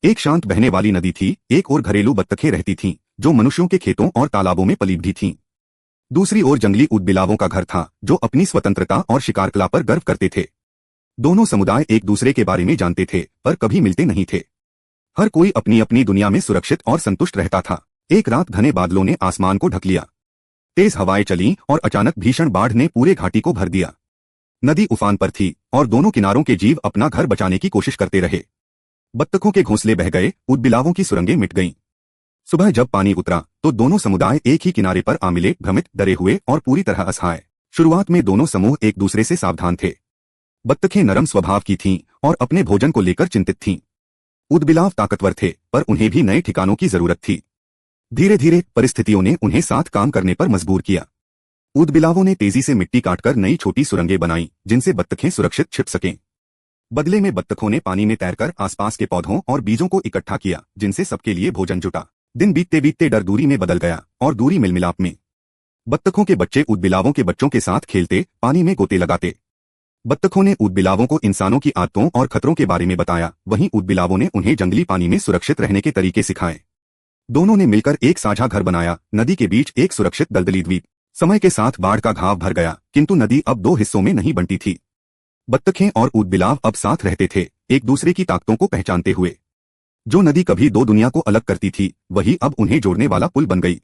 एक शांत बहने वाली नदी थी। एक ओर घरेलू बत्तखें रहती थीं, जो मनुष्यों के खेतों और तालाबों में पली भी थीं। दूसरी ओर जंगली ऊदबिलावों का घर था, जो अपनी स्वतंत्रता और शिकार कला पर गर्व करते थे। दोनों समुदाय एक दूसरे के बारे में जानते थे, पर कभी मिलते नहीं थे। हर कोई अपनी अपनी दुनिया में सुरक्षित और संतुष्ट रहता था। एक रात घने बादलों ने आसमान को ढक लिया। तेज हवाएं चलीं और अचानक भीषण बाढ़ ने पूरे घाटी को भर दिया। नदी उफान पर थी और दोनों किनारों के जीव अपना घर बचाने की कोशिश करते रहे। बत्तखों के घोंसले बह गए, ऊदबिलावों की सुरंगें मिट गईं। सुबह जब पानी उतरा तो दोनों समुदाय एक ही किनारे पर आ मिले, भ्रमित, डरे हुए और पूरी तरह असहाय। शुरुआत में दोनों समूह एक दूसरे से सावधान थे। बत्तखें नरम स्वभाव की थीं और अपने भोजन को लेकर चिंतित थीं। ऊदबिलाव ताकतवर थे, पर उन्हें भी नए ठिकानों की जरूरत थी। धीरे धीरे परिस्थितियों ने उन्हें साथ काम करने पर मजबूर किया। ऊदबिलावों ने तेजी से मिट्टी काटकर नई छोटी सुरंगें बनाई, जिनसे बत्तखें सुरक्षित छिप सकें। बदले में बत्तखों ने पानी में तैरकर आसपास के पौधों और बीजों को इकट्ठा किया, जिनसे सबके लिए भोजन जुटा। दिन बीतते बीतते डर दूरी में बदल गया और दूरी मिलमिलाप में। बत्तखों के बच्चे ऊदबिलावों के बच्चों के साथ खेलते, पानी में गोते लगाते। बत्तखों ने ऊदबिलावों को इंसानों की आदतों और खतरों के बारे में बताया, वहीं ऊदबिलावों ने उन्हें जंगली पानी में सुरक्षित रहने के तरीके सिखाए। दोनों ने मिलकर एक साझा घर बनाया, नदी के बीच एक सुरक्षित दलदली द्वीप। समय के साथ बाढ़ का घाव भर गया, किंतु नदी अब दो हिस्सों में नहीं बंटी थी। बत्तखें और ऊदबिलाव अब साथ रहते थे, एक दूसरे की ताकतों को पहचानते हुए। जो नदी कभी दो दुनिया को अलग करती थी, वही अब उन्हें जोड़ने वाला पुल बन गई।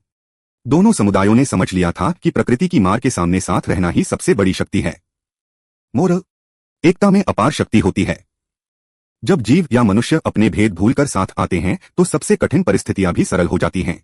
दोनों समुदायों ने समझ लिया था कि प्रकृति की मार के सामने साथ रहना ही सबसे बड़ी शक्ति है। मोरल: एकता में अपार शक्ति होती है। जब जीव या मनुष्य अपने भेद भूलकर साथ आते हैं, तो सबसे कठिन परिस्थितियां भी सरल हो जाती हैं।